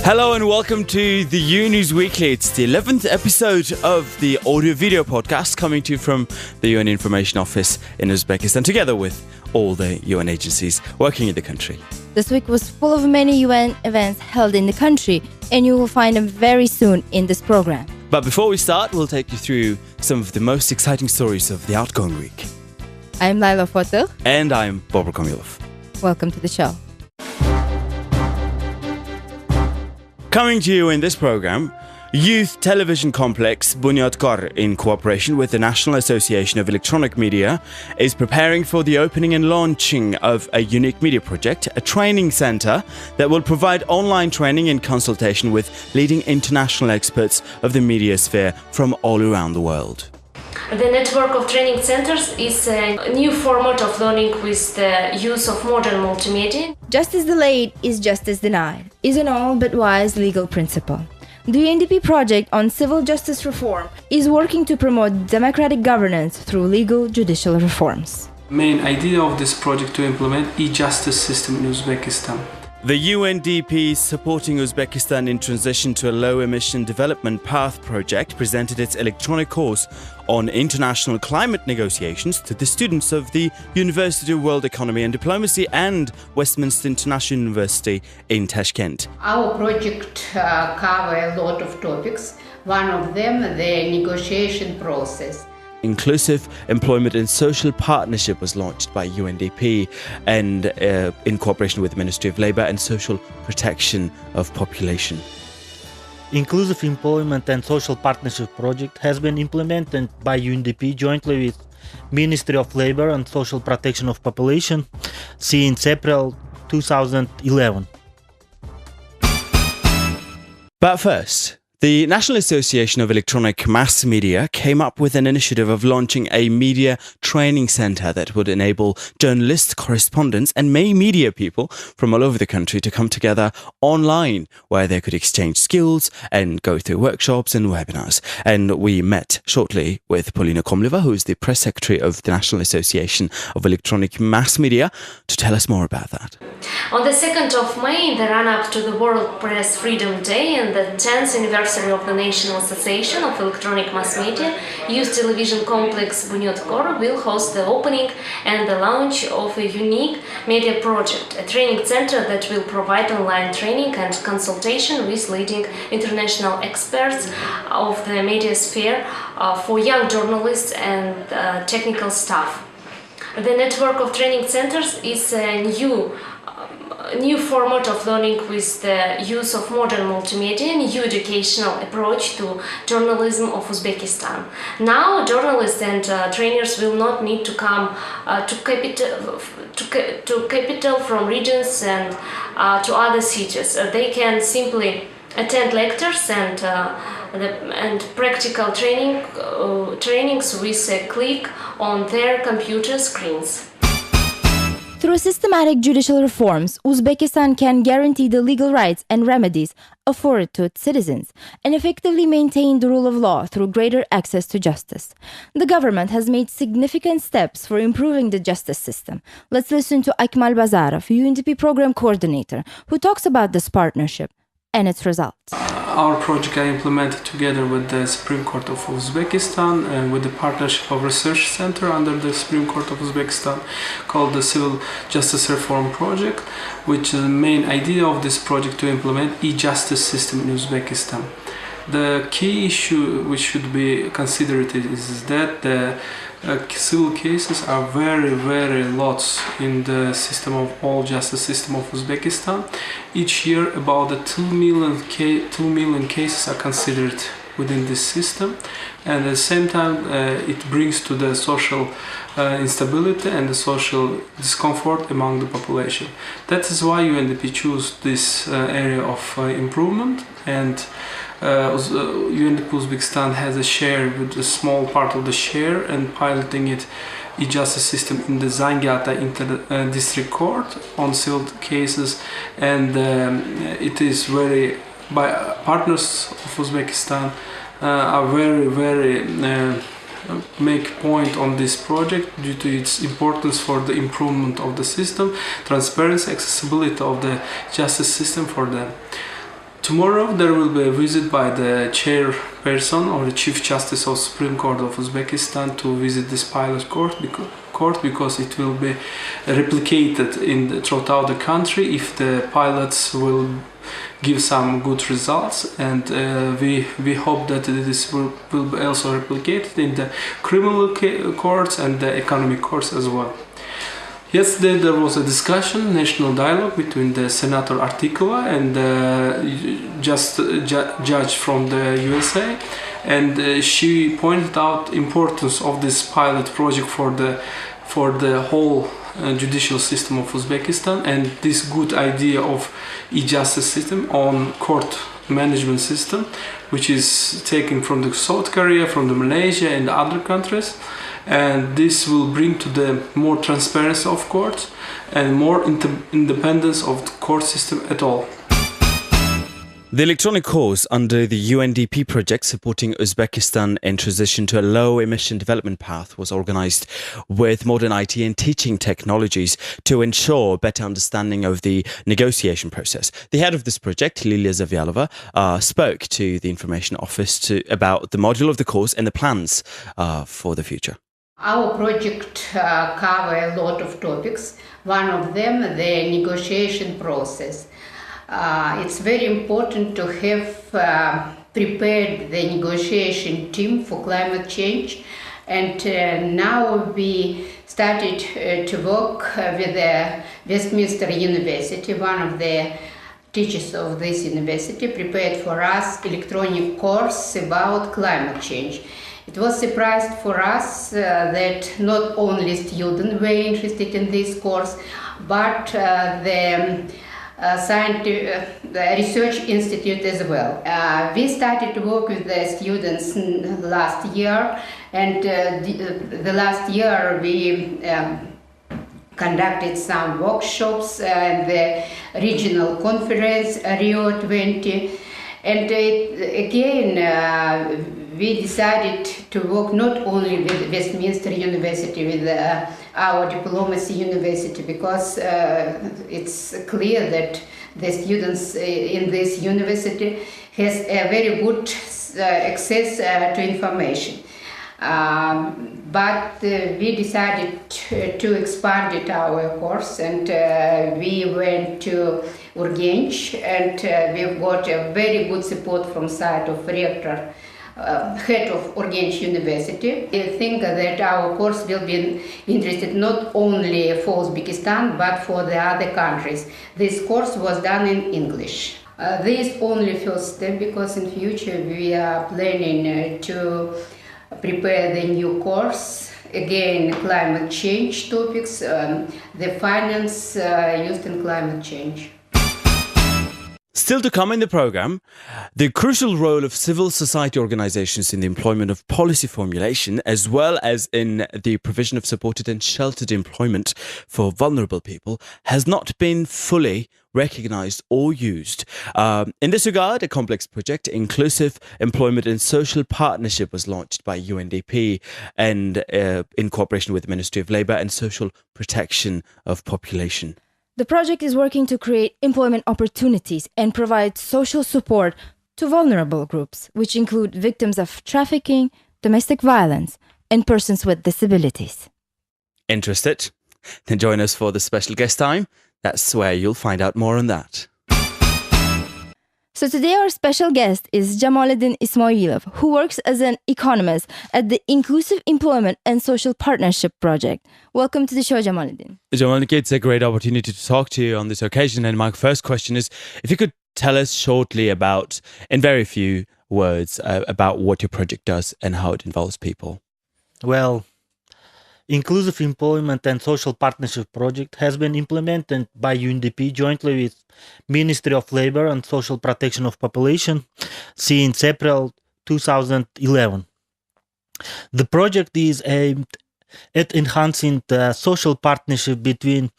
Hello and welcome to the UNews Weekly. It's the 11th episode of the audio-video podcast coming to you from the UN Information Office in Uzbekistan, together with all the UN agencies working in the country. This week was full of many UN events held in the country, and you will find them very soon in this program. But before we start, we'll take you through some of the most exciting stories of the outgoing week. I'm Liliya Foto. And I'm Akmal Bazarov. Welcome to the show. Coming to you in this program, Youth Television Complex Bunyodkor, in cooperation with the National Association of Electronic Media, is preparing for the opening and launching of a unique media project, a training center that will provide online training and consultation with leading international experts of the media sphere from all around the world. The network of training centers is a new format of learning with the use of modern multimedia. Justice delayed is justice denied, is an all but wise legal principle. The UNDP project on civil justice reform is working to promote democratic governance through legal judicial reforms. Main idea of this project to implement e-justice system in Uzbekistan. The UNDP Supporting Uzbekistan in Transition to a Low-Emission Development Path project presented its electronic course on international climate negotiations to the students of the University of World Economy and Diplomacy and Westminster International University in Tashkent. Our project covers a lot of topics. One of them, the negotiation process. Inclusive Employment and Social Partnership was launched by UNDP and in cooperation with the Ministry of Labour and Social Protection of Population. Inclusive Employment and Social Partnership project has been implemented by UNDP jointly with Ministry of Labour and Social Protection of Population since April 2011. But first, the National Association of Electronic Mass Media came up with an initiative of launching a media training centre that would enable journalists, correspondents and media people from all over the country to come together online, where they could exchange skills and go through workshops and webinars. And we met shortly with Polina Komleva, who is the press secretary of the National Association of Electronic Mass Media, to tell us more about that. On the 2nd of May, in the run-up to the World Press Freedom Day and the 10th anniversary of the National Association of Electronic Mass Media, Youth Television Complex Bunyodkor will host the opening and the launch of a unique media project, a training center that will provide online training and consultation with leading international experts of the media sphere for young journalists and technical staff. The network of training centers is a new format of learning with the use of modern multimedia, new educational approach to journalism of Uzbekistan. Now, journalists and trainers will not need to come to capital from regions and to other cities. They can simply attend lectures and practical trainings with a click on their computer screens. Through systematic judicial reforms, Uzbekistan can guarantee the legal rights and remedies afforded to its citizens and effectively maintain the rule of law through greater access to justice. The government has made significant steps for improving the justice system. Let's listen to Akmal Bazarov, UNDP program coordinator, who talks about this partnership and its results. Our project I implemented together with the Supreme Court of Uzbekistan and with the partnership of research center under the Supreme Court of Uzbekistan called the Civil Justice Reform Project, which is the main idea of this project to implement e-justice system in Uzbekistan. The key issue which should be considered is that the civil cases are very lots in the system of all justice system of Uzbekistan. Each year about the 2 million cases are considered within this system, and at the same time it brings to the social instability and the social discomfort among the population. That is why UNDP chose this area of improvement, and UNDP Uzbekistan has a share with a small part of the share and piloting it e-justice system in the Zavyalova District Court on civil cases, and it is very by partners of Uzbekistan are very make point on this project due to its importance for the improvement of the system, transparency, accessibility of the justice system for them. Tomorrow there will be a visit by the chairperson or the Chief Justice of Supreme Court of Uzbekistan to visit this pilot court because it will be replicated throughout the country if the pilots will give some good results, and we hope that this will be also replicated in the criminal courts and the economic courts as well. Yesterday there was a discussion, national dialogue between the Senator Artikova and the judge from the USA, and she pointed out importance of this pilot project for the whole judicial system of Uzbekistan, and this good idea of e-justice system on court management system, which is taken from the South Korea, from the Malaysia and other countries. And this will bring to the more transparency of courts and more independence of the court system at all. The electronic course under the UNDP project supporting Uzbekistan in transition to a low-emission development path was organized with modern IT and teaching technologies to ensure better understanding of the negotiation process. The head of this project, Liliya Zavyalova, spoke to the information office about the module of the course and the plans for the future. Our project covers a lot of topics. One of them, the negotiation process. It's very important to have prepared the negotiation team for climate change, and now we started to work with the Westminster University. One of the teachers of this university prepared for us electronic course about climate change. It was a surprise for us that not only students were interested in this course, but the research institute as well. We started to work with the students last year, and the last year we conducted some workshops at the regional conference Rio 20, and again we decided to work not only with Westminster University, with our diplomacy university, because it's clear that the students in this university has a very good access to information. But we decided to expand our course, and we went to Urgench, and we got a very good support from side of rector, head of Urgench University. I think that our course will be interested not only for Uzbekistan but for the other countries. This course was done in English. This is only first step, because in future we are planning to prepare the new course. Again, climate change topics, the finance used in climate change. Still to come in the program, the crucial role of civil society organizations in the employment of policy formulation, as well as in the provision of supported and sheltered employment for vulnerable people, has not been fully recognized or used. In this regard, a complex project, Inclusive Employment and Social Partnership, was launched by UNDP and in cooperation with the Ministry of Labour and Social Protection of Population. The project is working to create employment opportunities and provide social support to vulnerable groups, which include victims of trafficking, domestic violence, and persons with disabilities. Interested? Then join us for the special guest time. That's where you'll find out more on that. So today our special guest is Jamoliddin Ismoilov, who works as an economist at the Inclusive Employment and Social Partnership Project. Welcome to the show, Jamoliddin. Jamoliddin, it's a great opportunity to talk to you on this occasion. And my first question is, if you could tell us shortly about, in very few words, about what your project does and how it involves people. Well, Inclusive Employment and Social Partnership Project has been implemented by UNDP jointly with Ministry of Labour and Social Protection of Population since April 2011. The project is aimed at enhancing the social partnership between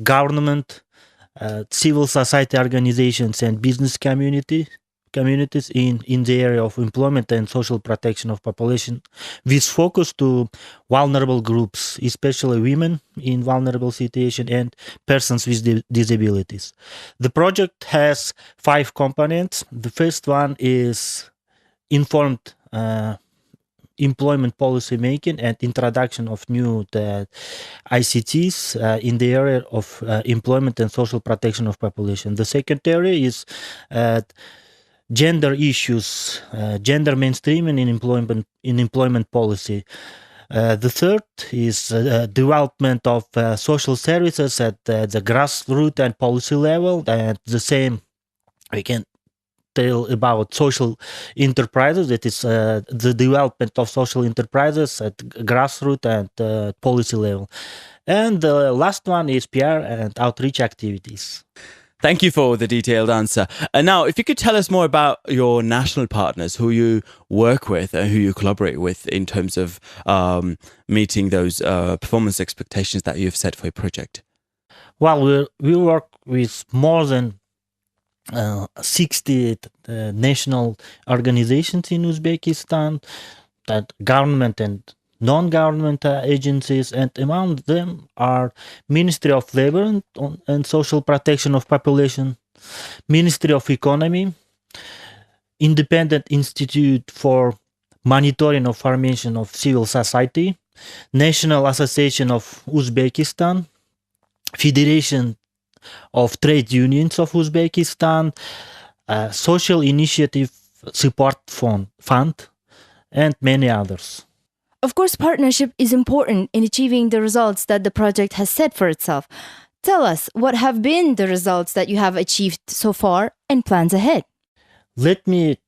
government, civil society organizations and business community communities in the area of employment and social protection of population, with focus to vulnerable groups, especially women in vulnerable situation and persons with disabilities. The project has 5 components. The first one is informed employment policy making and introduction of new ICTs in the area of employment and social protection of population. The second area is gender issues, gender mainstreaming in employment policy. The third is development of social services at the grassroots and policy level, and the same we can tell about social enterprises. That is the development of social enterprises at grassroots and policy level. And the last one is PR and outreach activities. Thank you for the detailed answer. And now, if you could tell us more about your national partners, who you work with and who you collaborate with in terms of meeting those performance expectations that you've set for your project. Well, we work with more than 60 national organizations in Uzbekistan, that government and non-government agencies, and among them are Ministry of Labor and Social Protection of Population, Ministry of Economy, Independent Institute for Monitoring of Formation of Civil Society, National Association of Uzbekistan, Federation of Trade Unions of Uzbekistan, Social Initiative Support Fund, and many others. Of course, partnership is important in achieving the results that the project has set for itself. Tell us, what have been the results that you have achieved so far and plans ahead? Let me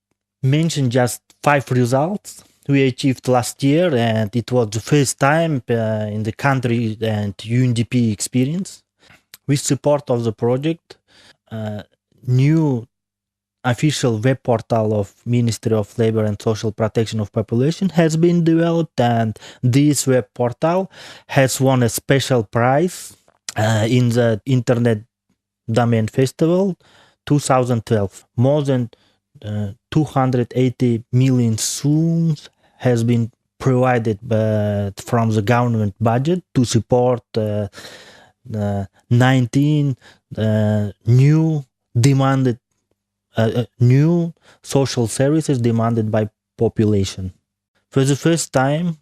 mention just 5 results we achieved last year, and it was the first time in the country and UNDP experience. With support of the project, new official web portal of Ministry of Labor and Social Protection of Population has been developed, and this web portal has won a special prize in the Internet Domain Festival 2012. More than 280 million sums has been provided from the government budget to support 19 new demanded new social services demanded by population. For the first time,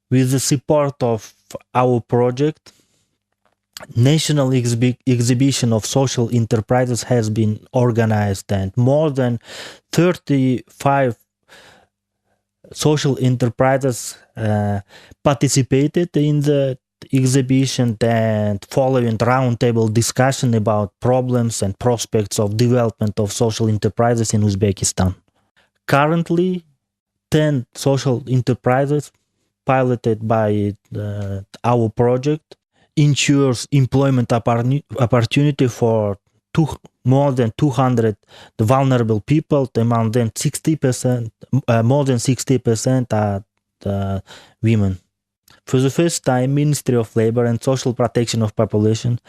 with the support of our project, national exhibition of social enterprises has been organized, and more than 35 social enterprises participated in the exhibition and following roundtable discussion about problems and prospects of development of social enterprises in Uzbekistan. Currently, 10 social enterprises piloted by our project ensures employment opportunity for more than 200 vulnerable people. Among them, 60%, more than 60% are women. For the first time, Ministry of Labor and Social Protection of Population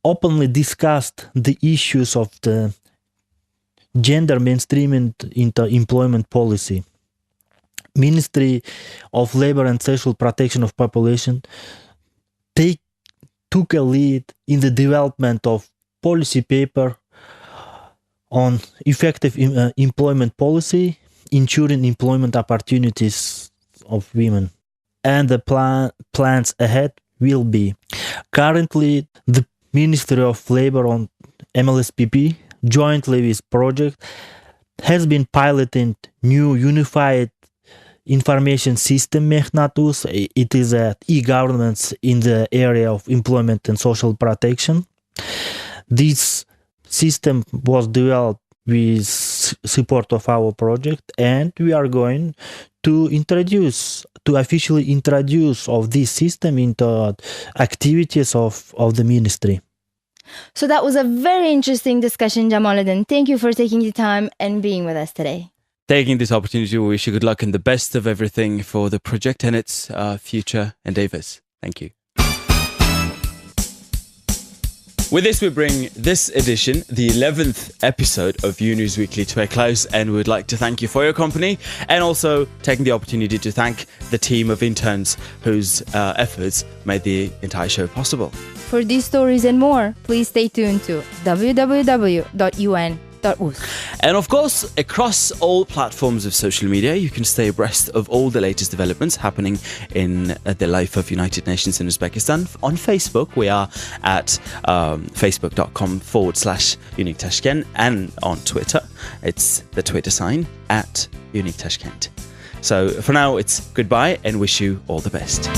openly discussed the issues of the gender mainstreaming into employment policy. Ministry of Labor and Social Protection of Population took a lead in the development of policy paper on effective employment policy, ensuring employment opportunities of women. And the plans ahead will be: currently, the Ministry of Labor on MLSPP, jointly with project, has been piloting new unified information system Mehnatus. It is an e-governance in the area of employment and social protection. This system was developed with support of our project, and we are going to officially introduce of this system into activities of the ministry. So that was a very interesting discussion, Jamoliddin. Thank you for taking the time and being with us today. Taking this opportunity, we wish you good luck and the best of everything for the project. and its future endeavors. Thank you. With this, we bring this edition, the 11th episode of UNews Weekly, to a close, and we would like to thank you for your company and also taking the opportunity to thank the team of interns whose efforts made the entire show possible. For these stories and more, please stay tuned to www.un.uz. And of course, across all platforms of social media, you can stay abreast of all the latest developments happening in the life of United Nations in Uzbekistan. On Facebook, we are at facebook.com/Unique Tashkent, and on Twitter, it's the Twitter sign at Unique Tashkent. So for now, it's goodbye and wish you all the best.